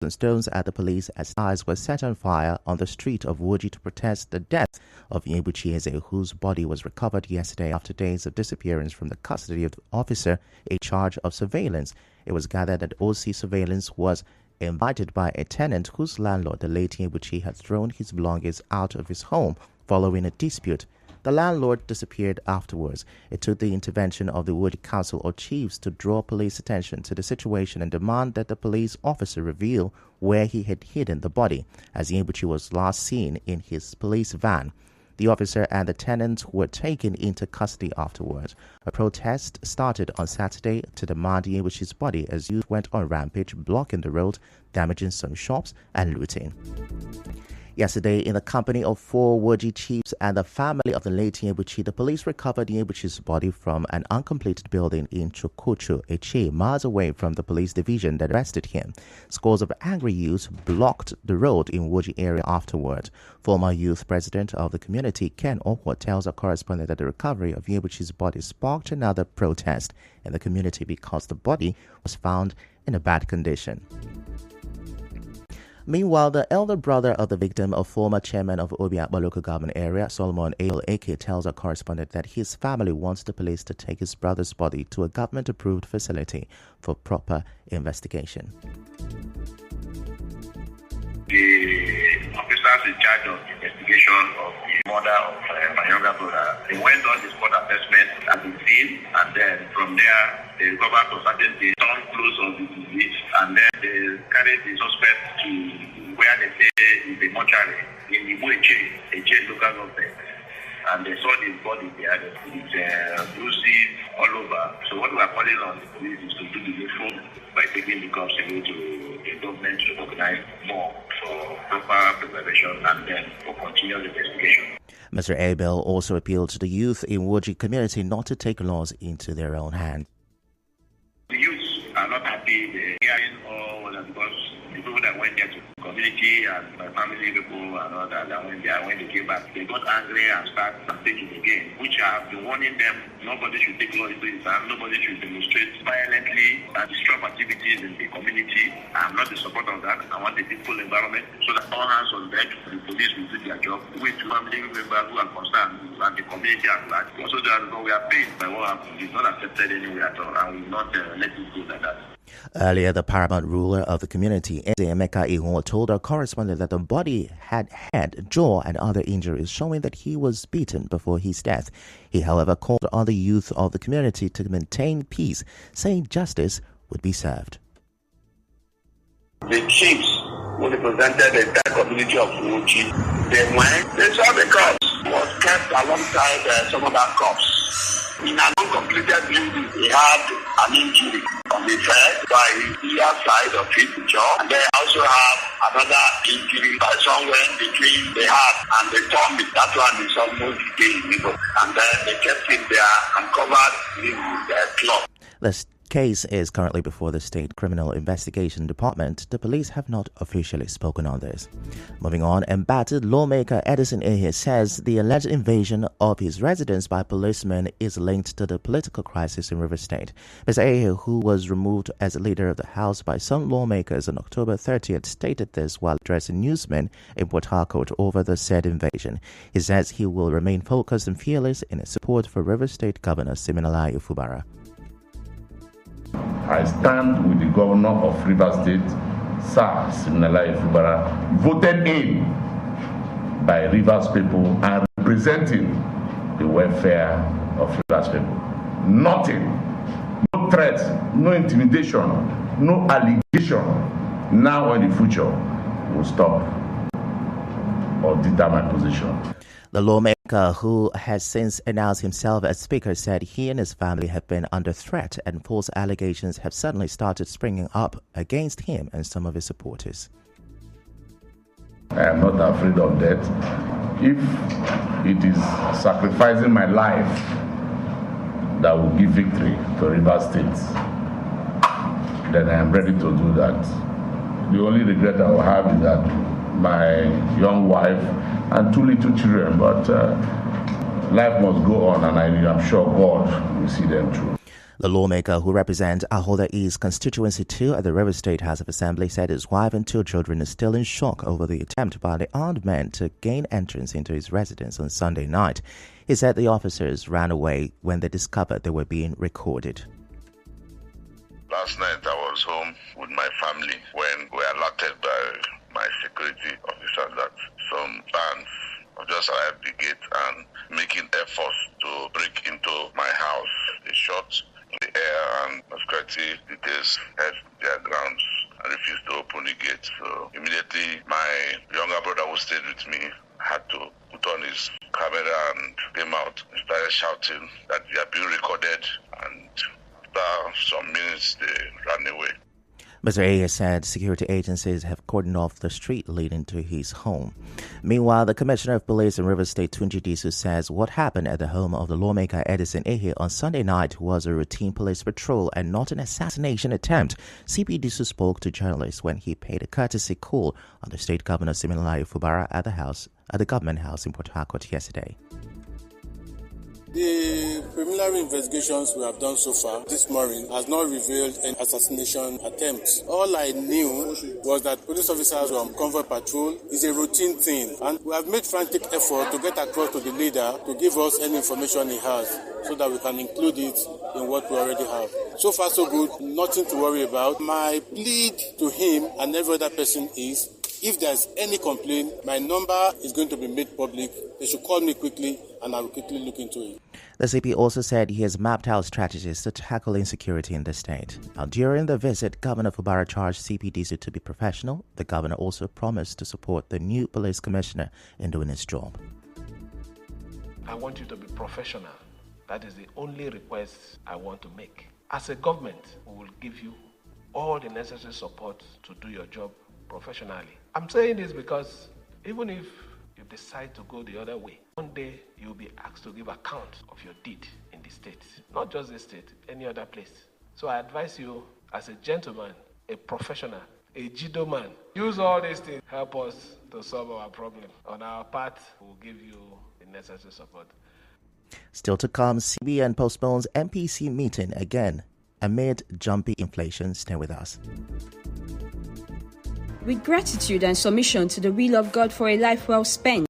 and stones at the police as tires were set on fire on the street of Woji to protest the death of Nyebuchi Eze, whose body was recovered yesterday after days of disappearance from the custody of the officer in charge of surveillance. It was gathered that OC surveillance was invited by a tenant whose landlord, the late Nyebuchi, had thrown his belongings out of his home following a dispute. The landlord disappeared afterwards. It took the intervention of the Woji Council or chiefs to draw police attention to the situation and demand that the police officer reveal where he had hidden the body, as Nyebuchi was last seen in his police van. The officer and the tenant were taken into custody afterwards. A protest started on Saturday to demand Nyebuchi's body as youth went on rampage, blocking the road, damaging some shops and looting. Yesterday, in the company of 4 Woji chiefs and the family of the late Nyebuchi, the police recovered Nyebuchi's body from an uncompleted building in Chukwuchu, Eche, miles away from the police division that arrested him. Scores of angry youths blocked the road in Woji area afterward. Former youth president of the community, Ken Okwa, tells our correspondent that the recovery of Nyebuchi's body sparked another protest in the community because the body was found in a bad condition. Meanwhile, the elder brother of the victim, a former chairman of Obiakpa local government area, Solomon Abel Eke, tells our correspondent that his family wants the police to take his brother's body to a government-approved facility for proper investigation. The officers in charge of the investigation of the murder of my younger brother, they went on the spot assessment at the scene, and then from there, they recovered for certain days, some clothes of the disease, and then they carried the suspect to where they say is the mortuary in the Eche local government. And they saw the body there, it's bruises all over. So what we are calling on the police is to do the needful by taking the cops away to the government to organize more for proper preparation and then for continuous investigation. Mr. Abel also appealed to the youth in Woji community not to take laws into their own hands. The youths are not happy. They're hearing all because the people that went there to the community and my family people and all that, and when they came back, they got angry and started taking again, which I have been warning them. Nobody should take law into his hand. Nobody should demonstrate violently and disrupt activities in the community. I'm not in support of that. I want a peaceful environment so that all hands on deck, the police will do their job. With family members who are concerned and the community at large. Also, we are paid by what happened. It's not accepted anywhere at all, and we will not let it go like that. Earlier, the paramount ruler of the community, Eze Emeka Ihon, told our correspondent that the body had head, jaw, and other injuries, showing that he was beaten before his death. He, however, called on the youth of the community to maintain peace, saying justice would be served. The chiefs who represented the entire community of Woji, they saw the corpse was kept alongside some other corpse. In an uncompleted building, he had an injury on the head by the side of his jaw, and they also have another injury by somewhere between the heart and the tummy. That one is almost invisible, and then they kept it there and covered with cloth. The case is currently before the State Criminal Investigation Department. The police have not officially spoken on this. Moving on, embattled lawmaker Edison Ehe says the alleged invasion of his residence by policemen is linked to the political crisis in Rivers State. Mr. Ehe, who was removed as leader of the House by some lawmakers on October 30th, stated this while addressing newsmen in Port Harcourt over the said invasion. He says he will remain focused and fearless in his support for Rivers State Governor Siminalayi Fubara. I stand with the governor of Rivers State, Sir Siminalayi Fubara, voted in by Rivers people and representing the welfare of Rivers people. Nothing, no threat, no intimidation, no allegation now or in the future will stop or deter my position. The lawmaker, who has since announced himself as Speaker, said he and his family have been under threat and false allegations have suddenly started springing up against him and some of his supporters. I am not afraid of death. If it is sacrificing my life that will give victory to Rivers State, then I am ready to do that. The only regret I will have is that my young wife and 2 little children, but life must go on, and I am sure God will see them through. The lawmaker who represents Ahoda East Constituency 2 at the River State House of Assembly said his wife and 2 children are still in shock over the attempt by the armed men to gain entrance into his residence on Sunday night. He said the officers ran away when they discovered they were being recorded. Last night I was home with my family when we were alerted by my security officers that some bands have just arrived at the gate and making efforts to break into my house. They shot in the air and my security details held their grounds and refused to open the gate. So immediately my younger brother who stayed with me had to put on his camera and came out and started shouting that they are being recorded, and after some minutes they ran away. Mr. Ayers said security agencies have cordoned off the street leading to his home. Meanwhile, the Commissioner of Police in River State, Tunji Disu, says what happened at the home of the lawmaker Edison Ehe on Sunday night was a routine police patrol and not an assassination attempt. CP Disu spoke to journalists when he paid a courtesy call on the State Governor Siminalayi Fubara at the Government House in Port Harcourt yesterday. The preliminary investigations we have done so far this morning has not revealed an assassination attempt. All I knew was that police officers were on convoy patrol. It's a routine thing, and we have made frantic effort to get across to the leader to give us any information he has so that we can include it in what we already have. So far so good, nothing to worry about. My plea to him and every other person is, if there's any complaint, my number is going to be made public. They should call me quickly and I will quickly look into it. The CP also said he has mapped out strategies to tackle insecurity in the state. Now, during the visit, Governor Fubara charged CP Disu to be professional. The governor also promised to support the new police commissioner in doing his job. I want you to be professional. That is the only request I want to make. As a government, we will give you all the necessary support to do your job professionally. I'm saying this because even if you decide to go the other way, one day you'll be asked to give account of your deed in the state, not just the state, any other place. So I advise you, as a gentleman, a professional, a Jido man, use all these things, help us to solve our problem. On our part, we'll give you the necessary support. Still to come, CBN postpones MPC meeting again amid jumpy inflation. Stay with us. With gratitude and submission to the will of God for a life well spent,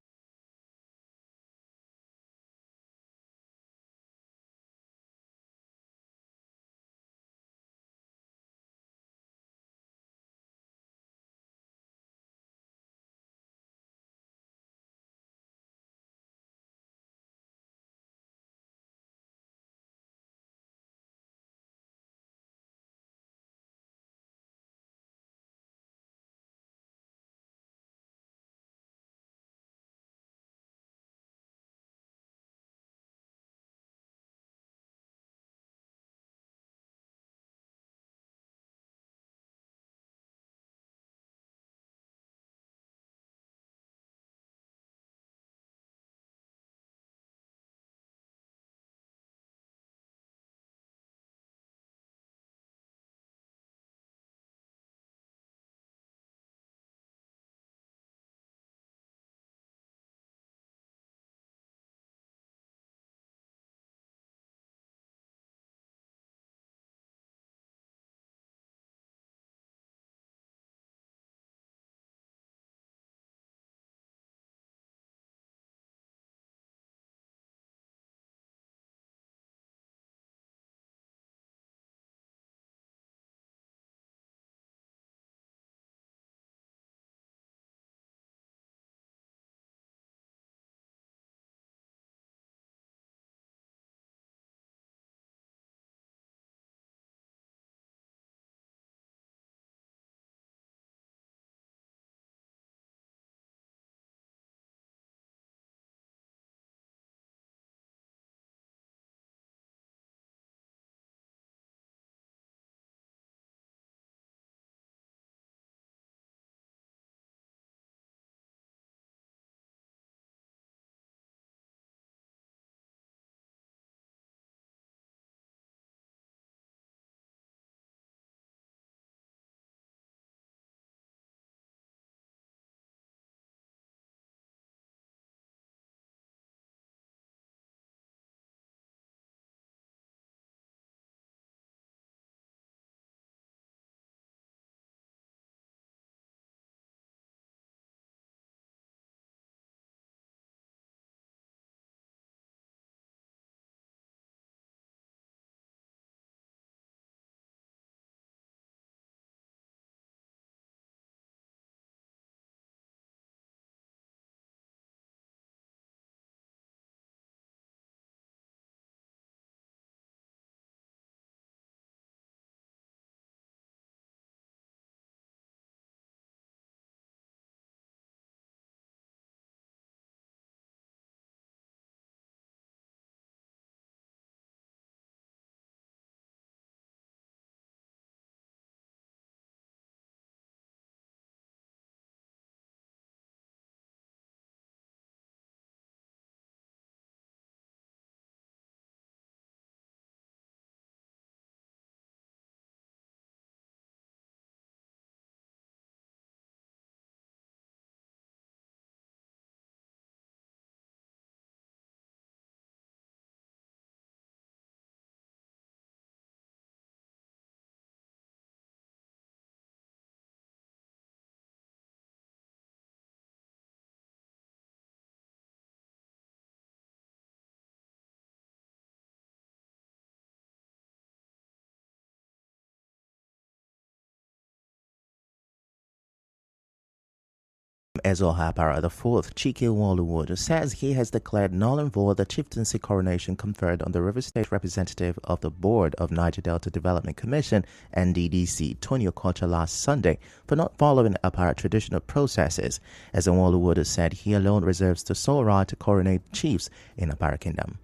Ezohapara IV, Chike Nwoluwodu, says he has declared null and void the chieftaincy coronation conferred on the River State representative of the Board of Niger Delta Development Commission, NDDC, Tony Okocha, last Sunday for not following Apara traditional processes. As Nwoluwodu said, he alone reserves the sole right to coronate chiefs in Apara Kingdom.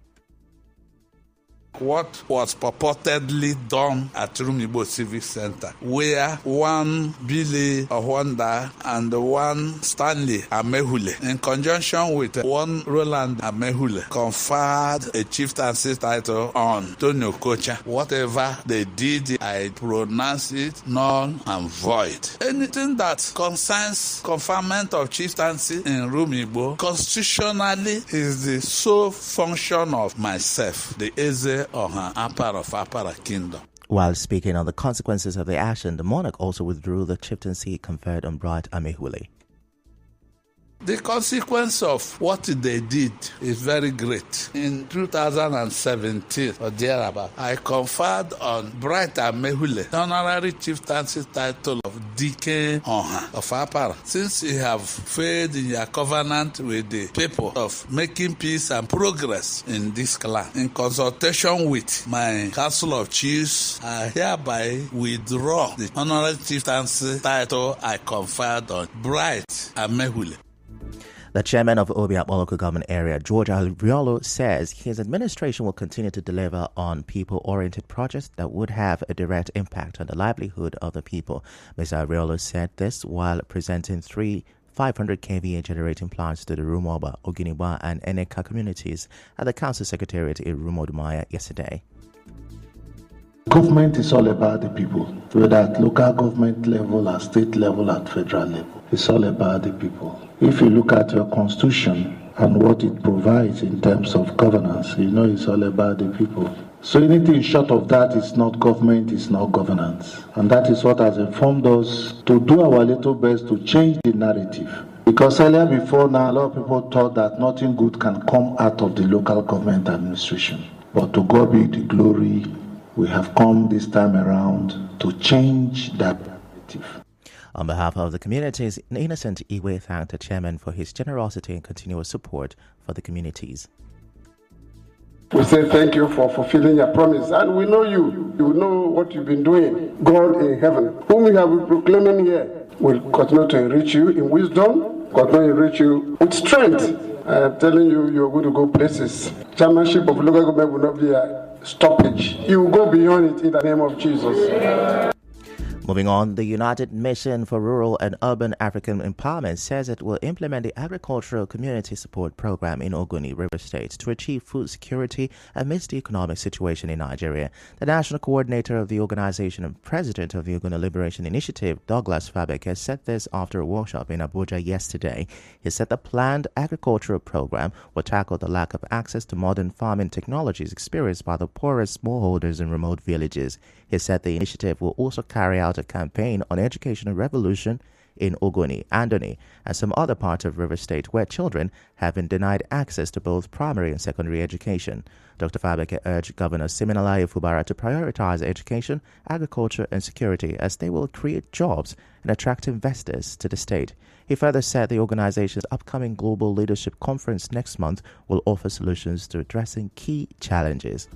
What was purportedly done at Rumigbo Civic Center, where one Billy Ohwanda and one Stanley Amehule, in conjunction with one Roland Amehule, conferred a chieftaincy title on Tony Okocha. Whatever they did, I pronounce it null and void. Anything that concerns conferment of chieftaincy in Rumigbo constitutionally is the sole function of myself, the Eze of Apara Kingdom. While speaking on the consequences of the action, the monarch also withdrew the chieftaincy conferred on Bright Amehule. The consequence of what they did is very great. In 2017 or thereabout, I conferred on Bright Amehule the honorary chieftaincy title of DK Oha of Apara, since he have failed in your covenant with the people of making peace and progress in this clan. In consultation with my Council of Chiefs, I hereby withdraw the honorary chieftaincy title I conferred on Bright Amehule. The chairman of Obiakpo local government area, George Alriolo, says his administration will continue to deliver on people-oriented projects that would have a direct impact on the livelihood of the people. Mr. Alriolo said this while presenting 3 500 kVA generating plants to the Rumoba, Oginiba and Eneka communities at the council secretariat in Rumodumaya yesterday. Government is all about the people, whether at local government level, at state level, at federal level. It's all about the people. If you look at your constitution and what it provides in terms of governance, you know it's all about the people. So anything short of that is not government, it's not governance. And that is what has informed us to do our little best to change the narrative. Because earlier before now, a lot of people thought that nothing good can come out of the local government administration. But to God be the glory, we have come this time around to change that narrative. On behalf of the communities, Innocent Iwe thanked the chairman for his generosity and continuous support for the communities. We say thank you for fulfilling your promise, and we know you. You know what you've been doing. God in heaven, whom we have been proclaiming here, will continue to enrich you in wisdom, continue to enrich you with strength. I am telling you, you're going to go places. Chairmanship of local government will not be a stoppage. You will go beyond it in the name of Jesus. Moving on, the United Mission for Rural and Urban African Empowerment says it will implement the Agricultural Community Support Program in Ogoni, River State, to achieve food security amidst the economic situation in Nigeria. The national coordinator of the organization and president of the Ogoni Liberation Initiative, Douglas Fabeke, said this after a workshop in Abuja yesterday. He said the planned agricultural program will tackle the lack of access to modern farming technologies experienced by the poorest smallholders in remote villages. He said the initiative will also carry out a campaign on educational revolution in Ogoni, Andoni, and some other parts of River State where children have been denied access to both primary and secondary education. Dr. Fabeke urged Governor Siminalayi Fubara to prioritize education, agriculture, and security as they will create jobs and attract investors to the state. He further said the organization's upcoming Global Leadership Conference next month will offer solutions to addressing key challenges.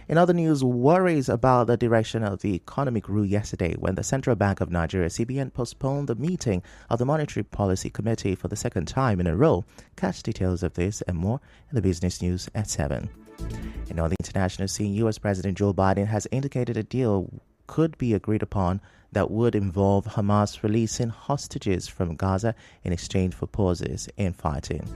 In other news, worries about the direction of the economy grew yesterday when the Central Bank of Nigeria, CBN, postponed the meeting of the Monetary Policy Committee for the second time in a row. Catch details of this and more in the business news at 7. In other international scene, U.S. President Joe Biden has indicated a deal could be agreed upon that would involve Hamas releasing hostages from Gaza in exchange for pauses in fighting.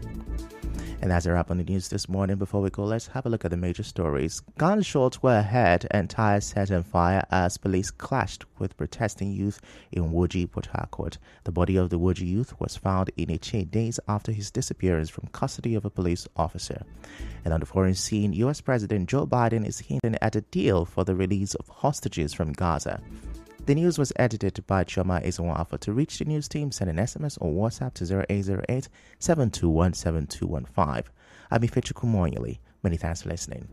And that's a wrap on the news this morning. Before we go, let's have a look at the major stories. Gunshots were heard and tires set on fire as police clashed with protesting youth in Woji, Port Harcourt. The body of the Woji youth was found in a chain days after his disappearance from custody of a police officer. And on the foreign scene, U.S. President Joe Biden is hinting at a deal for the release of hostages from Gaza. The news was edited by Choma Ezenwafa. To reach the news team, send an SMS or WhatsApp to 0808-721-7215. I'm Ifechuku Moyeli. Many thanks for listening.